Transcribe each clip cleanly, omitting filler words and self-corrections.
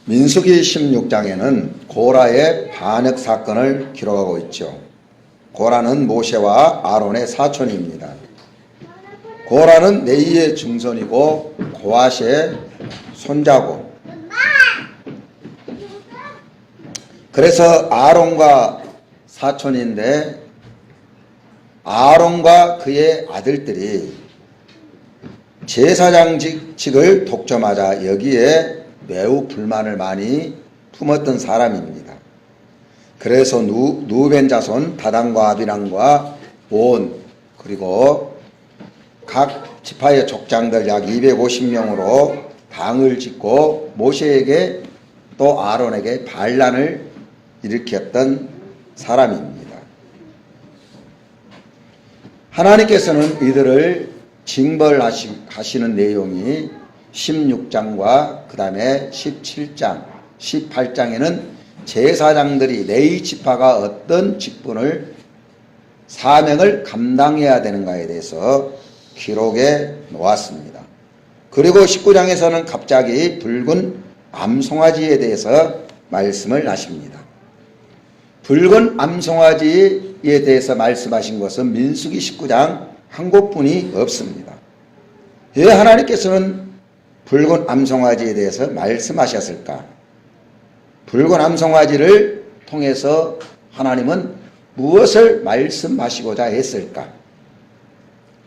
민수기 16장에는 고라의 반역 사건을 기록하고 있죠. 고라는 모세와 아론의 사촌입니다. 고라는 레위의 증손이고 고핫의 손자고, 그래서 아론과 사촌인데 아론과 그의 아들들이 제사장직을 독점하자 여기에 매우 불만을 많이 품었던 사람입니다. 그래서 누벤 자손 다단과 아비람과 온, 그리고 각 지파의 족장들 약 250명으로 당을 짓고 모세에게 또 아론에게 반란을 일으켰던 사람입니다. 하나님께서는 이들을 징벌하시는 내용이 16장과 그 다음에 17장, 18장에는 제사장들이 레위 지파가 어떤 직분을, 사명을 감당해야 되는가에 대해서 기록해 놓았습니다. 그리고 19장에서는 갑자기 붉은 암송아지에 대해서 말씀을 하십니다. 붉은 암송아지에 대해서 말씀하신 것은 민수기 19장 한 곳뿐이 없습니다. 왜 하나님께서는 붉은 암송아지에 대해서 말씀하셨을까? 붉은 암송아지를 통해서 하나님은 무엇을 말씀하시고자 했을까?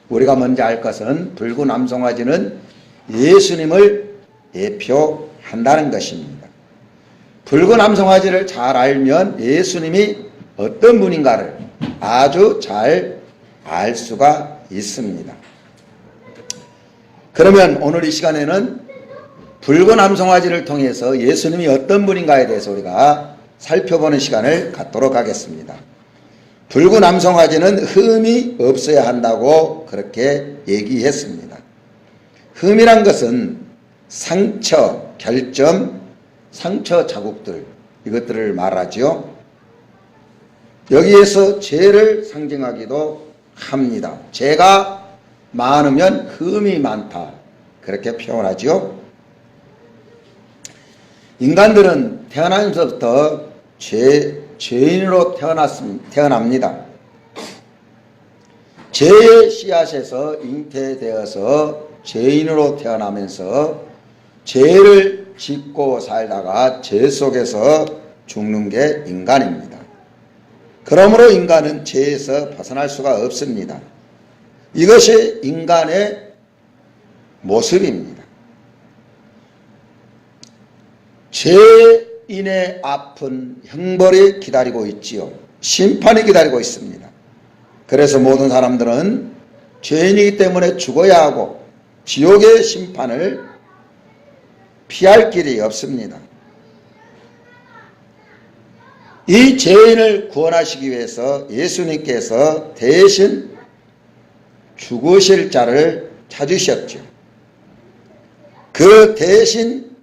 우리가 먼저 알 것은 붉은 암송아지는 예수님을 대표한다는 것입니다. 붉은 암송아지를 잘 알면 예수님이 어떤 분인가를 아주 잘 알 수가 있습니다. 그러면 오늘 이 시간에는 붉은 암송아지를 통해서 예수님이 어떤 분인가에 대해서 우리가 살펴보는 시간을 갖도록 하겠습니다. 붉은 암송아지는 흠이 없어야 한다고 그렇게 얘기했습니다. 흠이란 것은 상처, 결점, 상처 자국들, 이것들을 말하죠. 여기에서 죄를 상징하기도 합니다. 죄가 많으면 흠이 많다, 그렇게 표현하죠. 인간들은 태어나면서부터 죄인으로 태어납니다. 죄의 씨앗에서 잉태되어서 죄인으로 태어나면서 죄를 짓고 살다가 죄 속에서 죽는 게 인간입니다. 그러므로 인간은 죄에서 벗어날 수가 없습니다. 이것이 인간의 모습입니다. 죄인의 앞은 형벌이 기다리고 있지요. 심판이 기다리고 있습니다. 그래서 모든 사람들은 죄인이기 때문에 죽어야 하고 지옥의 심판을 피할 길이 없습니다. 이 죄인을 구원하시기 위해서 예수님께서 대신 죽으실 자를 찾으셨죠. 그 대신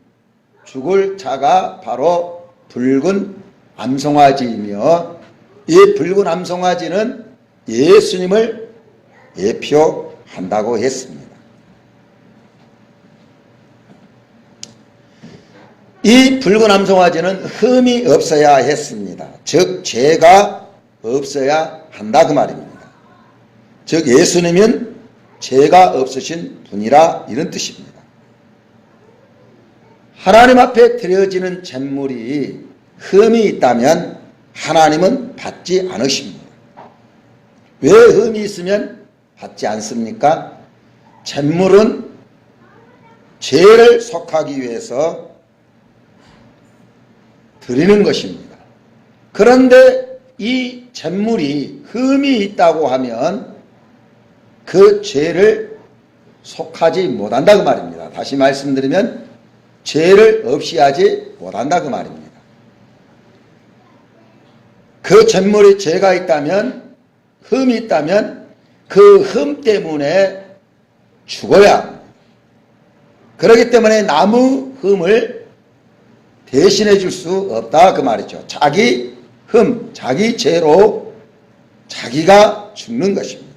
죽을 자가 바로 붉은 암송아지이며, 이 붉은 암송아지는 예수님을 대표한다고 했습니다. 이 붉은 암송아지는 흠이 없어야 했습니다. 즉 죄가 없어야 한다, 그 말입니다. 즉 예수님은 죄가 없으신 분이라, 이런 뜻입니다. 하나님 앞에 드려지는 제물이 흠이 있다면 하나님은 받지 않으십니다. 왜 흠이 있으면 받지 않습니까? 제물은 죄를 속하기 위해서 드리는 것입니다. 그런데 이 제물이 흠이 있다고 하면 그 죄를 속하지 못한다, 그 말입니다. 다시 말씀드리면 죄를 없이 하지 못한다, 그 말입니다. 그 제물이 죄가 있다면, 흠이 있다면 그 흠 때문에 죽어야 합니다. 그렇기 때문에 나무 흠을 대신해 줄 수 없다, 그 말이죠. 자기 흠, 자기 죄로 자기가 죽는 것입니다.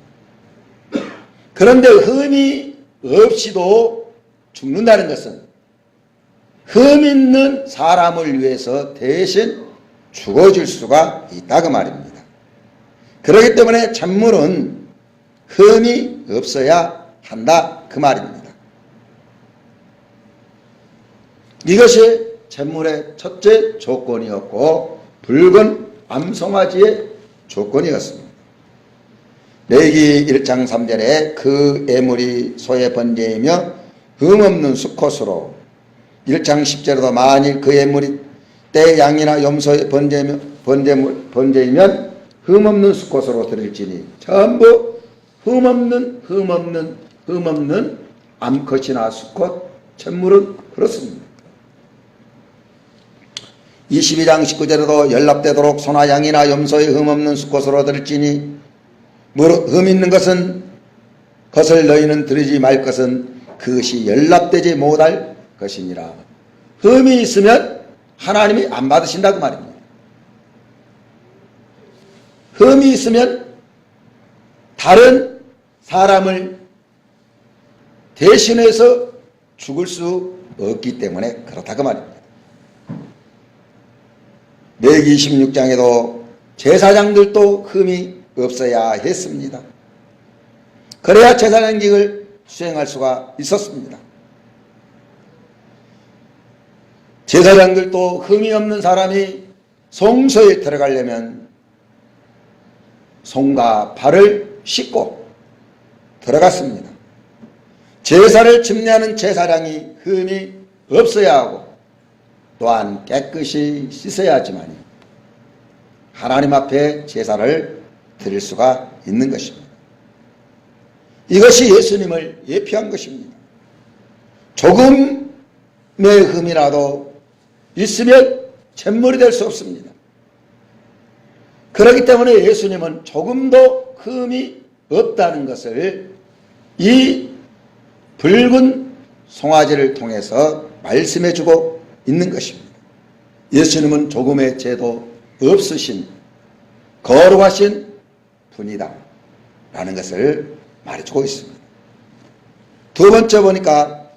그런데 흠이 없이도 죽는다는 것은 흠 있는 사람을 위해서 대신 죽어줄 수가 있다 그 말입니다. 그렇기 때문에 찬물은 흠이 없어야 한다 그 말입니다. 이것이 찬물의 첫째 조건이었고 붉은 암송아지의 조건이었습니다. 레위기 1장 3절에 그 애물이 소의 번제이며 흠없는 수컷으로 1장 10절에도 만일 그 애물이 떼 양이나 염소의 번제이면 흠없는 수컷으로 드릴지니 전부 흠없는 암컷이나 수컷 찬물은 그렇습니다. 22장 19절에도 연락되도록 소나 양이나 염소의 흠없는 수컷으로 드릴지니 흠 있는 것을 너희는 드리지 말 것은 그것이 연락되지 못할 것이니라. 흠이 있으면 하나님이 안 받으신다 그 말입니다. 흠이 있으면 다른 사람을 대신해서 죽을 수 없기 때문에 그렇다 그 말입니다. 레위기 26장에도 제사장들도 흠이 없어야 했습니다. 그래야 제사장직을 수행할 수가 있었습니다. 제사장들도 흠이 없는 사람이 성소에 들어가려면 손과 발을 씻고 들어갔습니다. 제사를 집례하는 제사장이 흠이 없어야 하고 또한 깨끗이 씻어야 하지만 하나님 앞에 제사를 드릴 수가 있는 것입니다. 이것이 예수님을 예표한 것입니다. 조금의 흠이라도 있으면 잿물이 될 수 없습니다. 그렇기 때문에 예수님은 조금도 흠이 없다는 것을 이 붉은 송아지를 통해서 말씀해 주고 있는 것입니다. 예수님은 조금의 죄도 없으신 거룩하신 분이다 라는 것을 말해주고 있습니다. 두 번째 보니까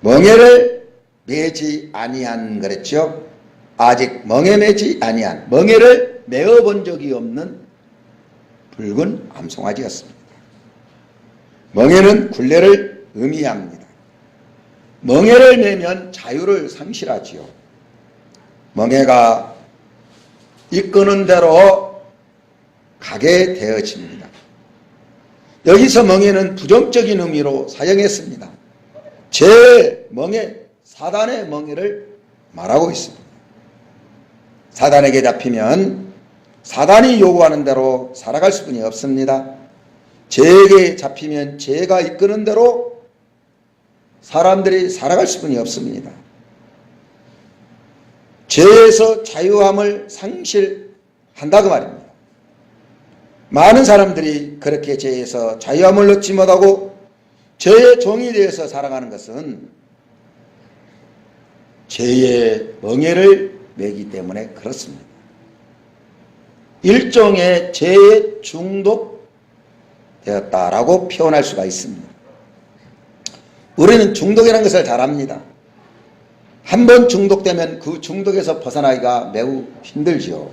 멍에를 매지 아니한 그랬죠. 아직 멍에 매지 아니한, 멍에를 메어본 적이 없는 붉은 암송아지였습니다. 멍에는 굴레를 의미합니다. 멍에를 매면 자유를 상실하지요. 멍에가 이끄는 대로 가게 되어집니다. 여기서 멍에는 부정적인 의미로 사용했습니다. 제 멍에, 사단의 멍에를 말하고 있습니다. 사단에게 잡히면 사단이 요구하는 대로 살아갈 수뿐이 없습니다. 죄에게 잡히면 죄가 이끄는 대로 사람들이 살아갈 수뿐이 없습니다. 죄에서 자유함을 상실한다 그 말입니다. 많은 사람들이 그렇게 죄에서 자유함을 얻지 못하고 죄의 종이 되어서 살아가는 것은 죄의 멍에를 매기 때문에 그렇습니다. 일종의 죄에 중독되었다라고 표현할 수가 있습니다. 우리는 중독이라는 것을 잘 압니다. 한 번 중독되면 그 중독에서 벗어나기가 매우 힘들지요.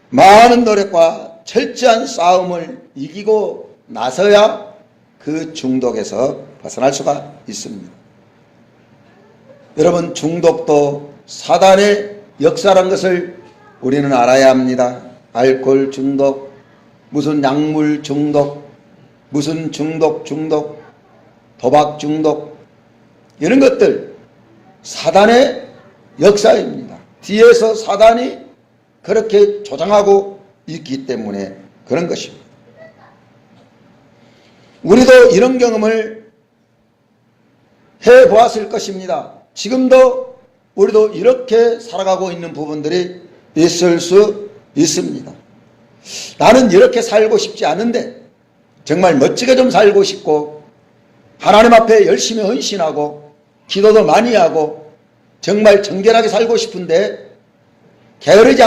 많은 노력과 철저한 싸움을 이기고 나서야 그 중독에서 벗어날 수가 있습니다. 여러분, 중독도 사단의 역사란 것을 우리는 알아야 합니다. 알코올 중독, 무슨 약물 중독, 무슨 중독, 도박 중독, 이런 것들 사단의 역사입니다. 뒤에서 사단이 그렇게 조장하고 있기 때문에 그런 것입니다. 우리도 이런 경험을 해보았을 것입니다. 지금도 우리도 이렇게 살아가고 있는 부분들이 있을 수 있습니다. 나는 이렇게 살고 싶지 않은데 정말 멋지게 좀 살고 싶고 하나님 앞에 열심히 헌신하고 기도도 많이 하고 정말 정결하게 살고 싶은데 게으르지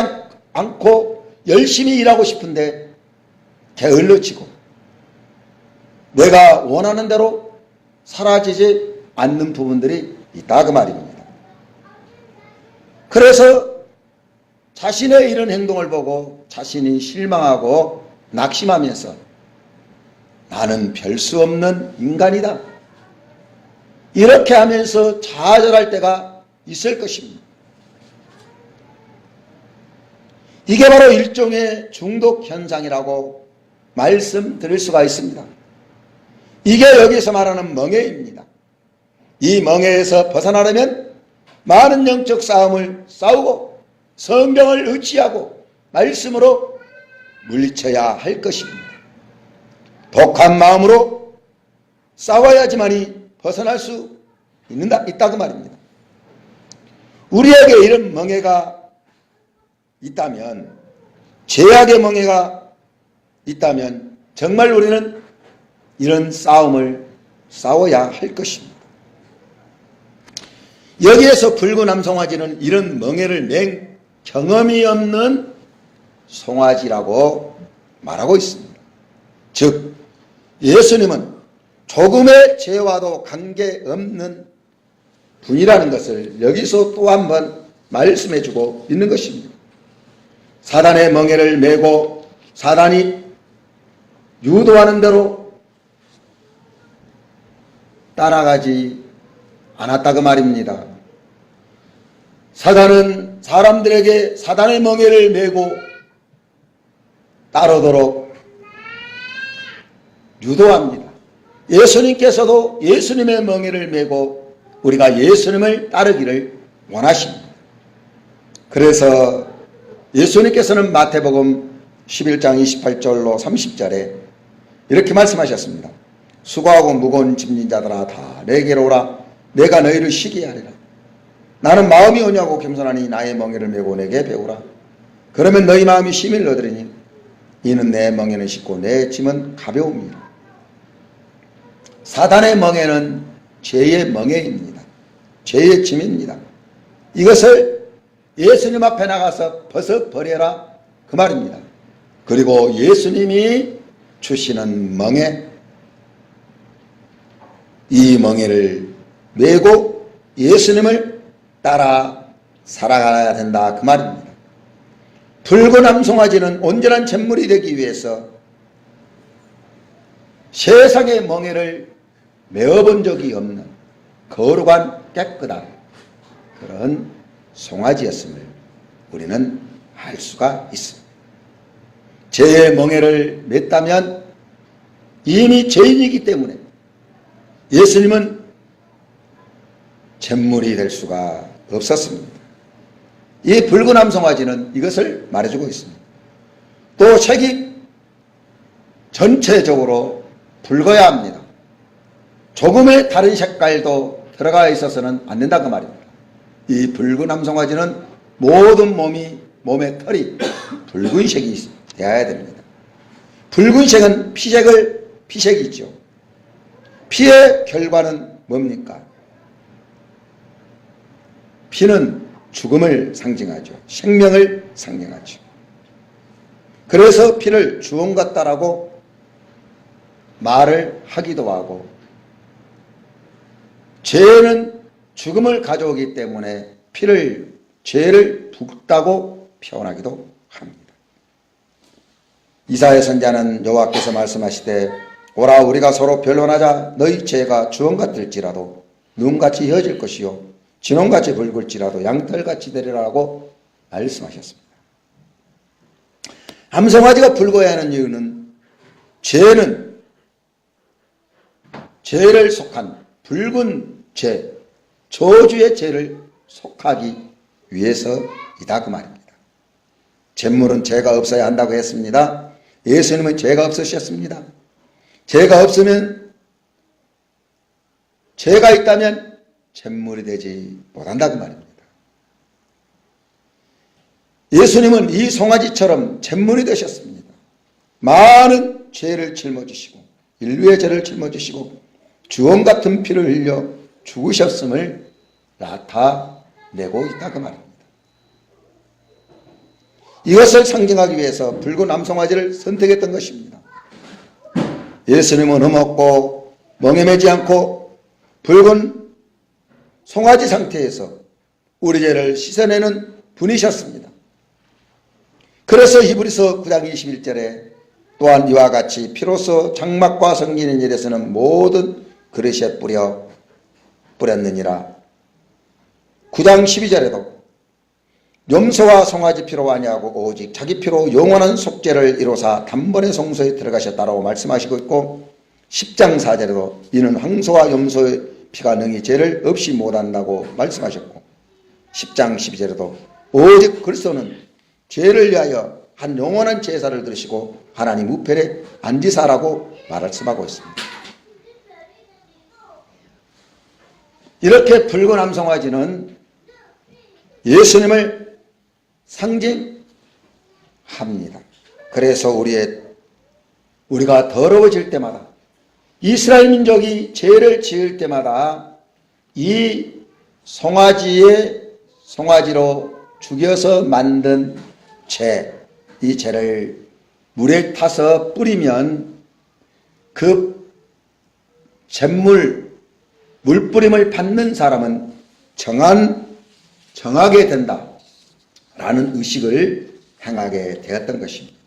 않고 열심히 일하고 싶은데 게을러지고 내가 원하는 대로 살아지지 않는 부분들이 있다 그 말입니다. 그래서 자신의 이런 행동을 보고 자신이 실망하고 낙심하면서 나는 별 수 없는 인간이다, 이렇게 하면서 좌절할 때가 있을 것입니다. 이게 바로 일종의 중독 현상이라고 말씀드릴 수가 있습니다. 이게 여기서 말하는 멍해입니다. 이 멍해에서 벗어나려면 많은 영적 싸움을 싸우고 성경을 의지하고 말씀으로 물리쳐야 할 것입니다. 독한 마음으로 싸워야지만이 벗어날 수 있다 그 말입니다. 우리에게 이런 멍해가 있다면, 죄악의 멍해가 있다면 정말 우리는 이런 싸움을 싸워야 할 것입니다. 여기에서 붉은 송아지는 이런 멍해를 맹 경험이 없는 송아지라고 말하고 있습니다. 즉 예수님은 조금의 죄와도 관계없는 분이라는 것을 여기서 또 한 번 말씀해 주고 있는 것입니다. 사단의 멍해를 메고 사단이 유도하는 대로 따라가지 않았다 그 말입니다. 사단은 사람들에게 사단의 멍해를 메고 따르도록 유도합니다. 예수님께서도 예수님의 멍해를 메고 우리가 예수님을 따르기를 원하십니다. 그래서 예수님께서는 마태복음 11장 28절로 30절에 이렇게 말씀하셨습니다. 수고하고 무거운 짐진 자들아 다 내게로 오라. 내가 너희를 쉬게 하리라. 나는 마음이 온유하고 겸손하니 나의 멍에를 메고 내게 배우라. 그러면 너희 마음이 쉼을 얻으리니 이는 내 멍에는 쉽고 내 짐은 가벼움이라. 사단의 멍에는 죄의 멍에입니다. 죄의 짐입니다. 이것을 예수님 앞에 나가서 벗어버려라 그 말입니다. 그리고 예수님이 주시는 멍에, 이 멍에를 메고 예수님을 따라 살아가야 된다 그 말입니다. 붉은 암송아지는 온전한 잿물이 되기 위해서 세상의 멍에를 메어본 적이 없는 거룩한 깨끗한 그런 송아지였음을 우리는 알 수가 있습니다. 죄의 멍에를 맸다면 이미 죄인이기 때문에 예수님은 잿물이 될 수가 없었습니다. 이 붉은 암송아지는 이것을 말해주고 있습니다. 또 색이 전체적으로 붉어야 합니다. 조금의 다른 색깔도 들어가 있어서는 안 된다 그 말입니다. 이 붉은 암송아지는 모든 몸의 털이 붉은색이 되어야 됩니다. 붉은색은 피색이죠. 피의 결과는 뭡니까? 피는 죽음을 상징하죠. 생명을 상징하죠. 그래서 피를 주홍 같다라고 말을 하기도 하고, 죄는 죽음을 가져오기 때문에 죄를 붓다고 표현하기도 합니다. 이사야 선지자는 여호와께서 말씀하시되 오라 우리가 서로 변론하자. 너희 죄가 주홍 같을지라도 눈같이 휘어질 것이요 진홍같이 붉을지라도 양털같이 되리라고 말씀하셨습니다. 암송아지가 붉어야 하는 이유는 죄를 속한 붉은 죄, 저주의 죄를 속하기 위해서이다 그 말입니다. 잿물은 죄가 없어야 한다고 했습니다. 예수님은 죄가 없으셨습니다. 죄가 있다면 잿물이 되지 못한다 그 말입니다. 예수님은 이 송아지처럼 잿물이 되셨습니다. 많은 죄를 짊어지시고 인류의 죄를 짊어지시고 주홍 같은 피를 흘려 죽으셨음을 나타내고 있다 그 말입니다. 이것을 상징하기 위해서 붉은 암송아지를 선택했던 것입니다. 예수님은 흠없고 멍에매지 않고 붉은 송아지 상태에서 우리 죄를 씻어내는 분이셨습니다. 그래서 히브리서 9장 21절에 또한 이와 같이 피로써 장막과 성기는 일에서는 모든 그릇에 뿌렸느니라. 9장 12절에도 염소와 송아지 피로 아니하고 오직 자기 피로 영원한 속죄를 이루사 단번에 성소에 들어가셨다라고 말씀하시고 있고, 10장 4절에도 이는 황소와 염소의 피가 능히 죄를 없이 못한다고 말씀하셨고, 10장 12절에도 오직 그리스도는 죄를 위하여 한 영원한 제사를 드리시고 하나님 우편에 앉으사라고 말씀하고 있습니다. 이렇게 붉은 암송아지는 예수님을 상징합니다. 그래서 우리가 더러워질 때마다, 이스라엘 민족이 죄를 지을 때마다 이 송아지로 죽여서 만든 이 죄를 물에 타서 뿌리면 그 물뿌림을 받는 사람은 정하게 된다라는 의식을 행하게 되었던 것입니다.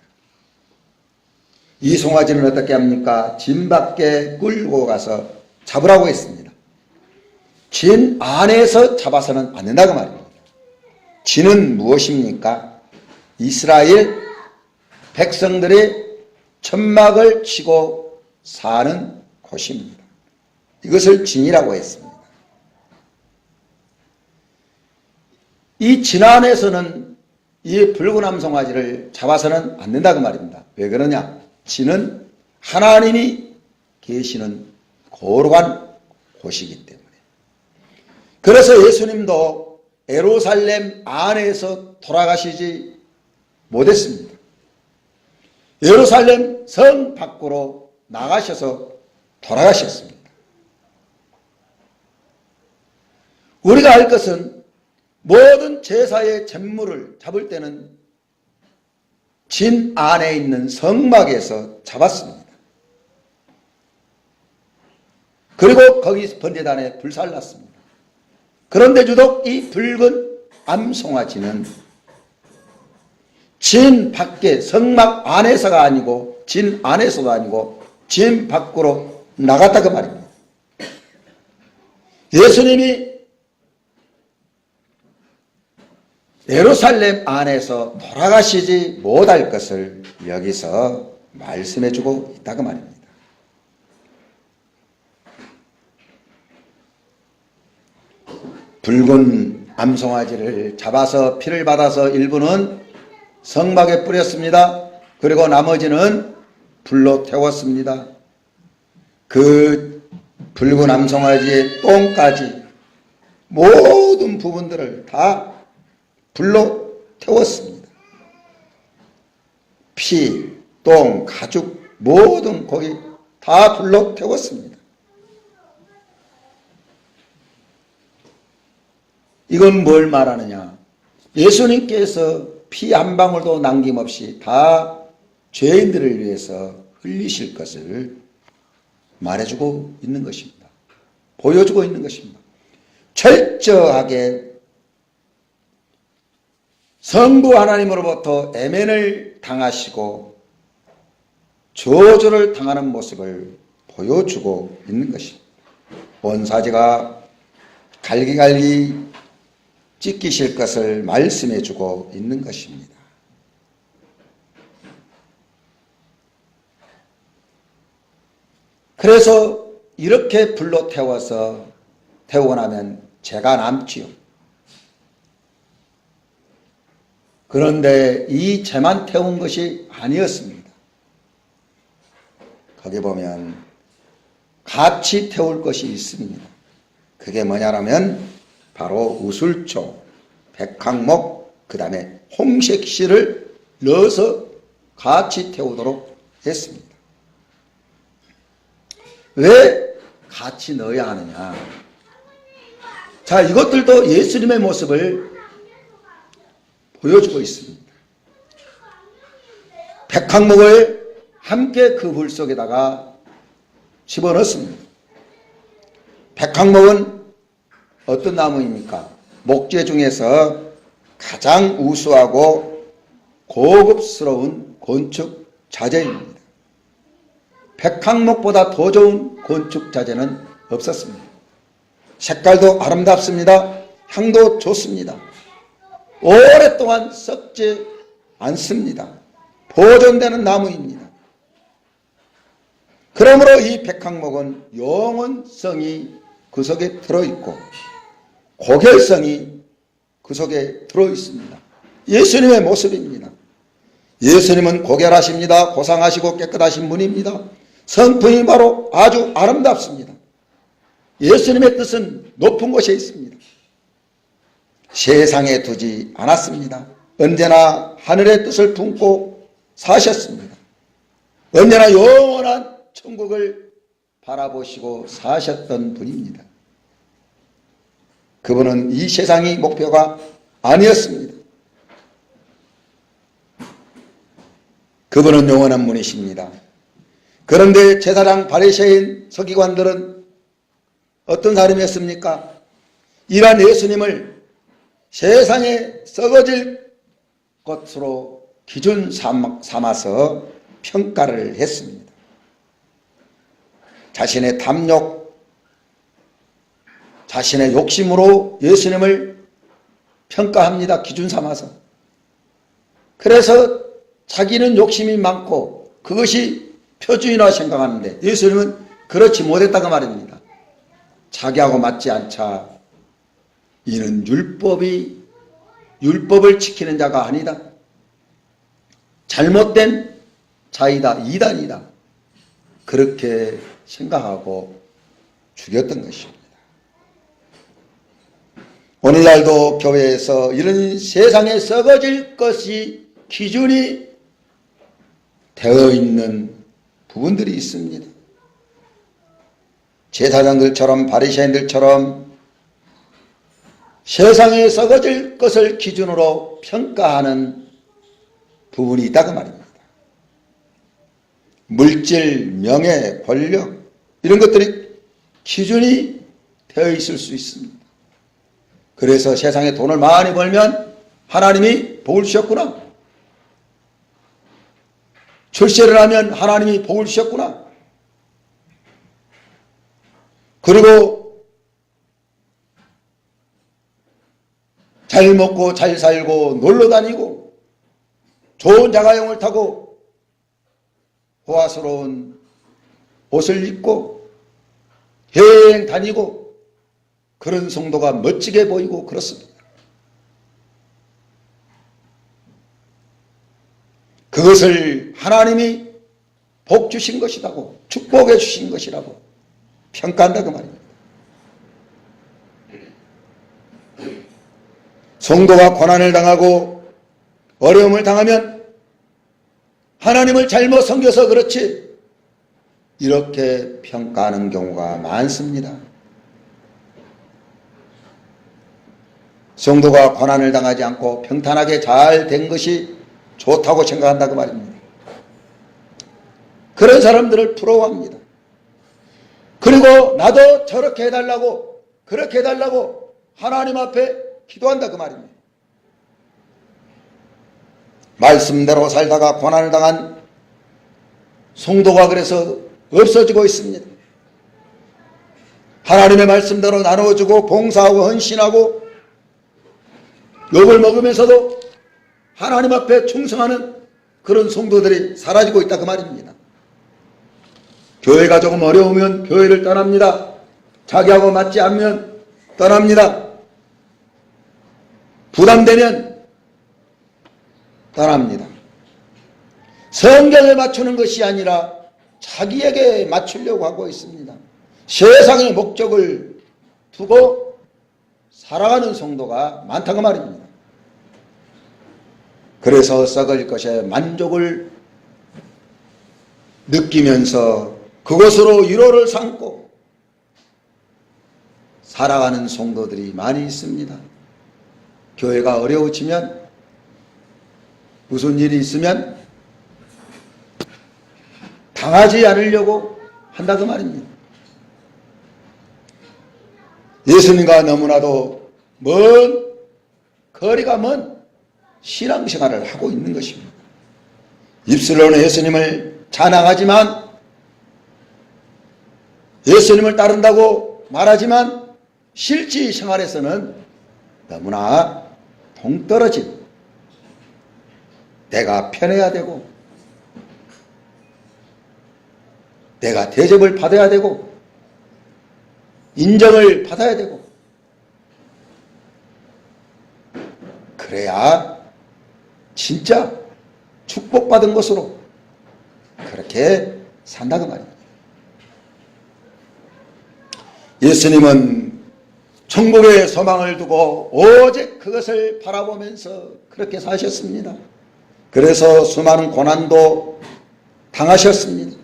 이 송아지는 어떻게 합니까? 진 밖에 끌고 가서 잡으라고 했습니다. 진 안에서 잡아서는 안 된다고 말입니다. 진은 무엇입니까? 이스라엘 백성들의 천막을 치고 사는 곳입니다. 이것을 진이라고 했습니다. 이 진 안에서는 이 붉은 암송아지를 잡아서는 안 된다고 말입니다. 왜 그러냐? 진은 하나님이 계시는 거룩한 곳이기 때문에. 그래서 예수님도 예루살렘 안에서 돌아가시지 못했습니다. 예루살렘 성 밖으로 나가셔서 돌아가셨습니다. 우리가 알 것은 모든 제사의 잿물을 잡을 때는 진 안에 있는 성막에서 잡았습니다. 그리고 거기 번제단에 불살랐습니다. 그런데 유독 이 붉은 암송아지는 진 밖에, 성막 안에서가 아니고 진 안에서도 아니고 진 밖으로 나갔다 그 말입니다. 예수님이 예루살렘 안에서 돌아가시지 못할 것을 여기서 말씀해주고 있다고 말입니다. 붉은 암송아지를 잡아서 피를 받아서 일부는 성막에 뿌렸습니다. 그리고 나머지는 불로 태웠습니다. 그 붉은 암송아지의 똥까지 모든 부분들을 다 불로 태웠습니다. 피, 똥, 가죽 모든 거기 다 불로 태웠습니다. 이건 뭘 말하느냐? 예수님께서 피 한 방울도 남김없이 다 죄인들을 위해서 흘리실 것을 말해주고 있는 것입니다. 보여주고 있는 것입니다. 철저하게 성부 하나님으로부터 애면을 당하시고 저주를 당하는 모습을 보여주고 있는 것입니다. 본사제가 갈기갈기 찢기실 것을 말씀해주고 있는 것입니다. 그래서 이렇게 불로 태우고 나면 죄가 남지요. 그런데 이 죄만 태운 것이 아니었습니다. 거기 보면 같이 태울 것이 있습니다. 그게 뭐냐면 바로 우술초, 백항목, 그 다음에 홍색씨를 넣어서 같이 태우도록 했습니다. 왜 같이 넣어야 하느냐? 자, 이것들도 예수님의 모습을 보여주고 있습니다. 백항목을 함께 그 불 속에다가 집어넣습니다. 백항목은 어떤 나무입니까? 목재 중에서 가장 우수하고 고급스러운 건축 자재입니다. 백항목보다 더 좋은 건축 자재는 없었습니다. 색깔도 아름답습니다. 향도 좋습니다. 오랫동안 썩지 않습니다. 보존되는 나무입니다. 그러므로 이 백항목은 영원성이 그 속에 들어있고 고결성이 그 속에 들어있습니다. 예수님의 모습입니다. 예수님은 고결하십니다. 고상하시고 깨끗하신 분입니다. 성품이 바로 아주 아름답습니다. 예수님의 뜻은 높은 곳에 있습니다. 세상에 두지 않았습니다. 언제나 하늘의 뜻을 품고 사셨습니다. 언제나 영원한 천국을 바라보시고 사셨던 분입니다. 그분은 이 세상이 목표가 아니었습니다. 그분은 영원한 분이십니다. 그런데 제사장 바리새인 서기관들은 어떤 사람이었습니까? 이러한 예수님을 세상에 썩어질 것으로 기준 삼아서 평가를 했습니다. 자신의 탐욕, 자신의 욕심으로 예수님을 평가합니다. 기준 삼아서. 그래서 자기는 욕심이 많고 그것이 표준이라고 생각하는데 예수님은 그렇지 못했다고 말입니다. 자기하고 맞지 않자 이는 율법을 지키는 자가 아니다. 잘못된 자이다. 이단이다. 그렇게 생각하고 죽였던 것입니다. 오늘날도 교회에서 이런 세상에 썩어질 것이 기준이 되어 있는 부분들이 있습니다. 제사장들처럼 바리새인들처럼 세상에 썩어질 것을 기준으로 평가하는 부분이 있다고 말입니다. 물질, 명예, 권력 이런 것들이 기준이 되어 있을 수 있습니다. 그래서 세상에 돈을 많이 벌면 하나님이 복을 주셨구나. 출세를 하면 하나님이 복을 주셨구나. 그리고 잘 먹고 잘 살고 놀러 다니고 좋은 자가용을 타고 호화스러운 옷을 입고 여행 다니고 그런 성도가 멋지게 보이고 그렇습니다. 그것을 하나님이 복 주신 것이라고 축복해 주신 것이라고 평가한다고 말입니다. 성도가 고난을 당하고 어려움을 당하면 하나님을 잘못 섬겨서 그렇지 이렇게 평가하는 경우가 많습니다. 성도가 고난을 당하지 않고 평탄하게 잘 된 것이 좋다고 생각한다고 말입니다. 그런 사람들을 부러워합니다. 그리고 나도 저렇게 해달라고 그렇게 해달라고 하나님 앞에 기도한다고 말입니다. 말씀대로 살다가 고난을 당한 성도가 그래서 없어지고 있습니다. 하나님의 말씀대로 나누어주고 봉사하고 헌신하고 욕을 먹으면서도 하나님 앞에 충성하는 그런 성도들이 사라지고 있다 그 말입니다. 교회가 조금 어려우면 교회를 떠납니다. 자기하고 맞지 않으면 떠납니다. 부담되면 떠납니다. 성경에 맞추는 것이 아니라 자기에게 맞추려고 하고 있습니다. 세상의 목적을 두고 살아가는 성도가 많다고 말입니다. 그래서 썩을 것에 만족을 느끼면서 그것으로 위로를 삼고 살아가는 성도들이 많이 있습니다. 교회가 어려워지면 무슨 일이 있으면 당하지 않으려고 한다고 말입니다. 예수님과 너무나도 먼, 거리가 먼 신앙생활을 하고 있는 것입니다. 입술로는 예수님을 찬양하지만, 예수님을 따른다고 말하지만 실제 생활에서는 너무나 동떨어진, 내가 편해야 되고 내가 대접을 받아야 되고 인정을 받아야 되고 그래야 진짜 축복받은 것으로 그렇게 산다고 말입니다. 예수님은 천국의 소망을 두고 오직 그것을 바라보면서 그렇게 사셨습니다. 그래서 수많은 고난도 당하셨습니다.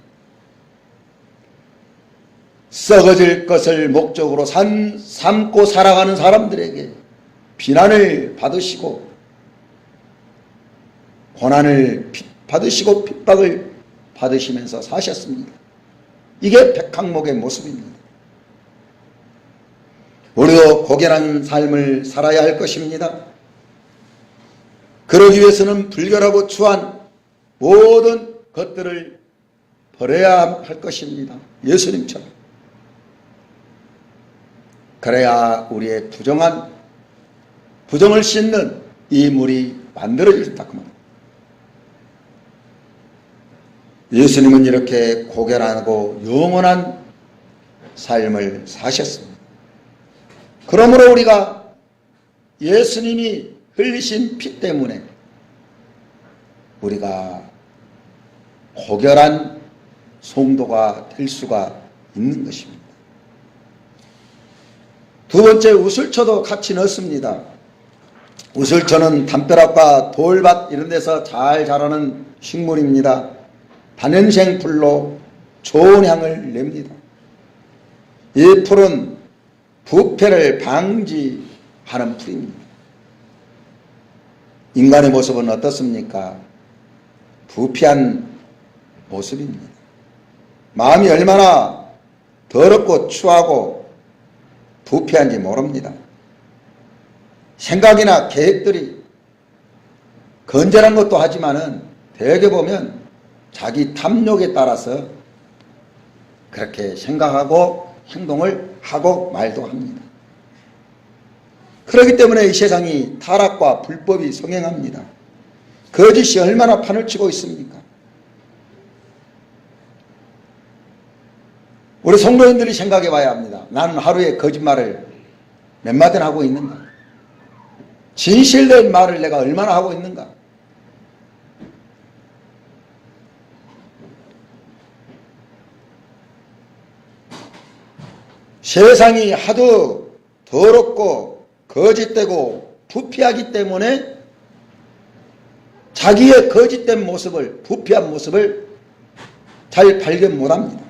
썩어질 것을 목적으로 삼고 살아가는 사람들에게 비난을 받으시고 고난을 받으시고 핍박을 받으시면서 사셨습니다. 이게 백항목의 모습입니다. 우리도 고결한 삶을 살아야 할 것입니다. 그러기 위해서는 불결하고 추한 모든 것들을 버려야 할 것입니다. 예수님처럼. 그래야 우리의 부정을 씻는 이 물이 만들어진다고 합니다. 예수님은 이렇게 고결하고 영원한 삶을 사셨습니다. 그러므로 우리가 예수님이 흘리신 피 때문에 우리가 고결한 성도가 될 수가 있는 것입니다. 두 번째, 우슬초도 같이 넣습니다. 우슬초는 담벼락과 돌밭 이런 데서 잘 자라는 식물입니다. 다년생 풀로 좋은 향을 냅니다. 이 풀은 부패를 방지하는 풀입니다. 인간의 모습은 어떻습니까? 부패한 모습입니다. 마음이 얼마나 더럽고 추하고 부패한지 모릅니다. 생각이나 계획들이 건전한 것도 하지만은 대개 보면 자기 탐욕에 따라서 그렇게 생각하고 행동을 하고 말도 합니다. 그렇기 때문에 이 세상이 타락과 불법이 성행합니다. 거짓이 얼마나 판을 치고 있습니까? 우리 성도님들이 생각해 봐야 합니다. 나는 하루에 거짓말을 몇 마디나 하고 있는가? 진실된 말을 내가 얼마나 하고 있는가? 세상이 하도 더럽고 거짓되고 부패하기 때문에 자기의 거짓된 모습을, 부패한 모습을 잘 발견 못합니다.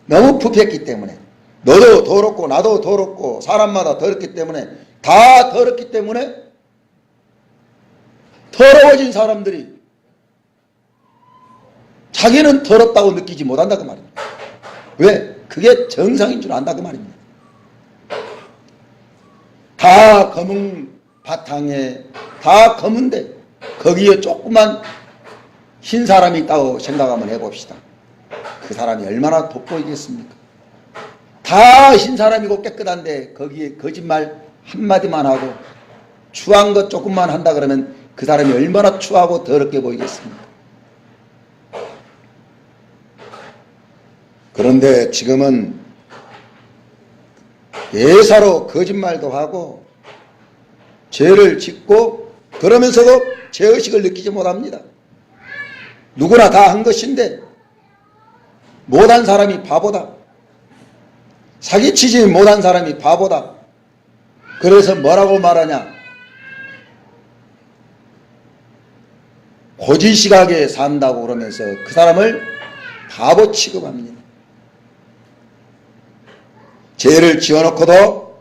너무 부패했기 때문에. 너도 더럽고 나도 더럽고 사람마다 더럽기 때문에, 다 더럽기 때문에 더러워진 사람들이 자기는 더럽다고 느끼지 못한다 그 말입니다. 왜? 그게 정상인 줄 안다 그 말입니다. 다 검은 바탕에, 다 검은데 거기에 조그만 흰 사람이 있다고 생각 한번 해봅시다. 그 사람이 얼마나 돋보이겠습니까? 다 흰 사람이고 깨끗한데 거기에 거짓말 한마디만 하고 추한 것 조금만 한다 그러면 그 사람이 얼마나 추하고 더럽게 보이겠습니까? 그런데 지금은 예사로 거짓말도 하고 죄를 짓고 그러면서도 죄의식을 느끼지 못합니다. 누구나 다 한 것인데 못한 사람이 바보다. 사기치지 못한 사람이 바보다. 그래서 뭐라고 말하냐? 고지식하게 산다고 그러면서 그 사람을 바보 취급합니다. 죄를 지어놓고도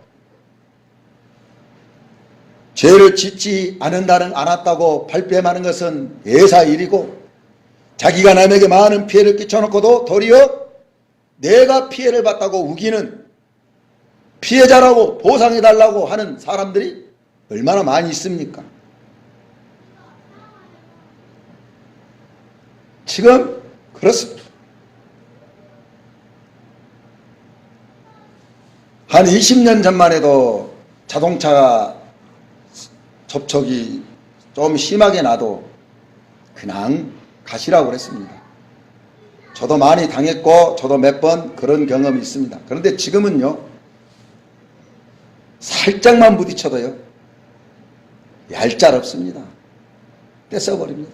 죄를 짓지 않았다고 발뺌하는 것은 예사일이고, 자기가 남에게 많은 피해를 끼쳐놓고도 도리어 내가 피해를 봤다고 우기는 피해자라고 보상해달라고 하는 사람들이 얼마나 많이 있습니까? 지금 그렇습니다. 한 20년 전만 해도 자동차 접촉이 좀 심하게 나도 그냥 가시라고 그랬습니다. 저도 많이 당했고 저도 몇 번 그런 경험이 있습니다. 그런데 지금은요, 살짝만 부딪혀도요 얄짤없습니다. 떼써버립니다.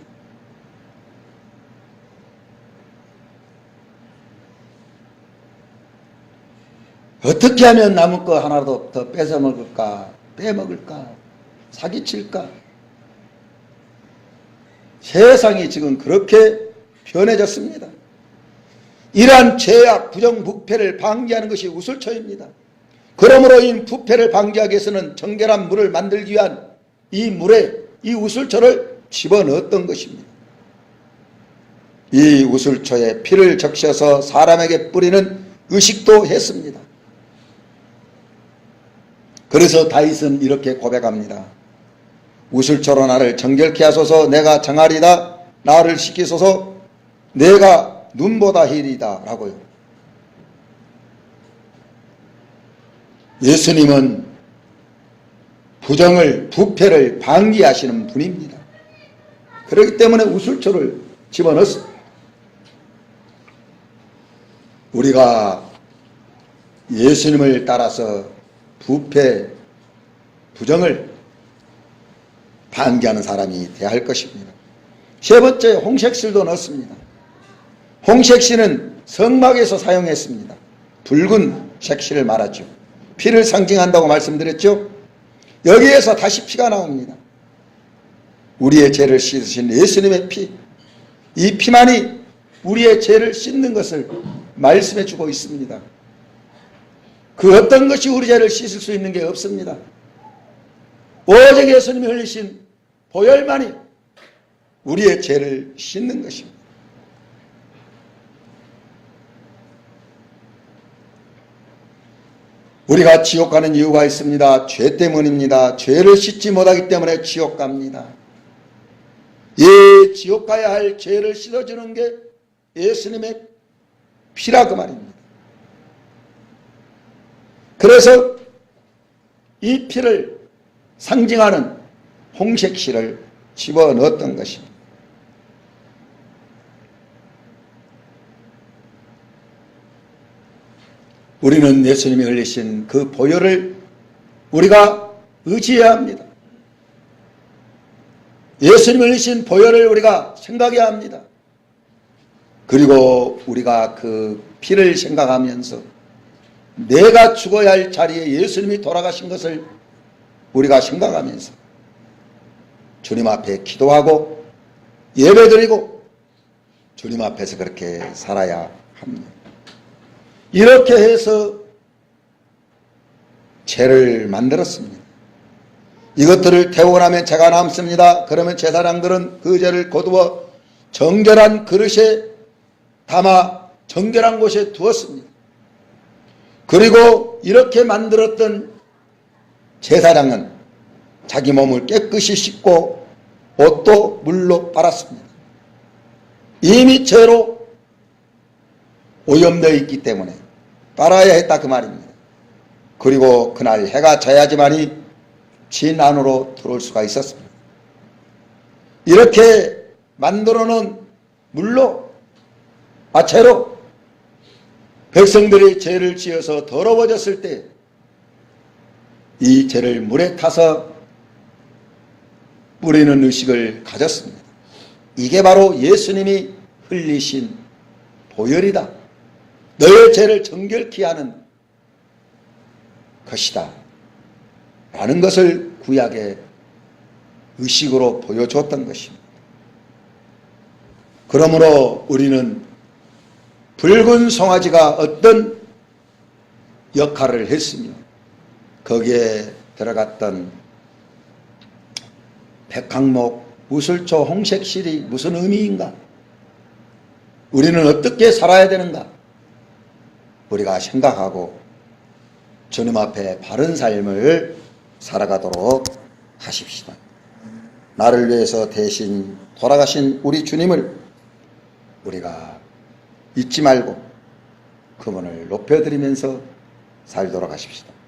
어떻게 하면 남은 거 하나도 더 뺏어 먹을까, 빼먹을까, 사기칠까? 세상이 지금 그렇게 변해졌습니다. 이러한 죄악, 부정부패를 방지하는 것이 우슬초입니다. 그러므로 이 부패를 방지하기 위해서는 정결한 물을 만들기 위한 이 물에 이 우슬초를 집어넣었던 것입니다. 이 우슬초에 피를 적셔서 사람에게 뿌리는 의식도 했습니다. 그래서 다윗은 이렇게 고백합니다. 우슬초로 나를 정결케 하소서. 내가 정하리다. 나를 씻기소서. 내가 눈보다 희리다 라고요. 예수님은 부정을, 부패를 방지하시는 분입니다. 그렇기 때문에 우슬초를 집어넣습니다. 우리가 예수님을 따라서 부패, 부정을 방지하는 사람이 되어야 할 것입니다. 세 번째, 홍색실도 넣었습니다. 홍색실은 성막에서 사용했습니다. 붉은 색실을 말하죠. 피를 상징한다고 말씀드렸죠. 여기에서 다시 피가 나옵니다. 우리의 죄를 씻으신 예수님의 피, 이 피만이 우리의 죄를 씻는 것을 말씀해 주고 있습니다. 그 어떤 것이 우리 죄를 씻을 수 있는 게 없습니다. 오직 예수님이 흘리신 보혈만이 우리의 죄를 씻는 것입니다. 우리가 지옥 가는 이유가 있습니다. 죄 때문입니다. 죄를 씻지 못하기 때문에 지옥 갑니다. 이 지옥 가야 할 죄를 씻어주는 게 예수님의 피라 그 말입니다. 그래서 이 피를 상징하는 홍색실을 집어넣었던 것입니다. 우리는 예수님이 흘리신 그 보혈을 우리가 의지해야 합니다. 예수님이 흘리신 보혈을 우리가 생각해야 합니다. 그리고 우리가 그 피를 생각하면서 내가 죽어야 할 자리에 예수님이 돌아가신 것을 우리가 생각하면서 주님 앞에 기도하고 예배드리고 주님 앞에서 그렇게 살아야 합니다. 이렇게 해서 죄를 만들었습니다. 이것들을 태우고 나면 죄가 남습니다. 그러면 제사장들은 그 죄를 거두어 정결한 그릇에 담아 정결한 곳에 두었습니다. 그리고 이렇게 만들었던 제사장은 자기 몸을 깨끗이 씻고 옷도 물로 빨았습니다. 이미 죄로 오염되어 있기 때문에 빨아야 했다 그 말입니다. 그리고 그날 해가 져야지만이 진 안으로 들어올 수가 있었습니다. 이렇게 만들어 놓은 물로, 죄로 백성들이 죄를 지어서 더러워졌을 때 이 죄를 물에 타서 뿌리는 의식을 가졌습니다. 이게 바로 예수님이 흘리신 보혈이다. 너의 죄를 정결케 하는 것이다 라는 것을 구약의 의식으로 보여줬던 것입니다. 그러므로 우리는 붉은 송아지가 어떤 역할을 했으며 거기에 들어갔던 백항목, 우슬초, 홍색실이 무슨 의미인가? 우리는 어떻게 살아야 되는가? 우리가 생각하고 주님 앞에 바른 삶을 살아가도록 하십시다. 나를 위해서 대신 돌아가신 우리 주님을 우리가 잊지 말고 그분을 높여드리면서 살도록 하십시다.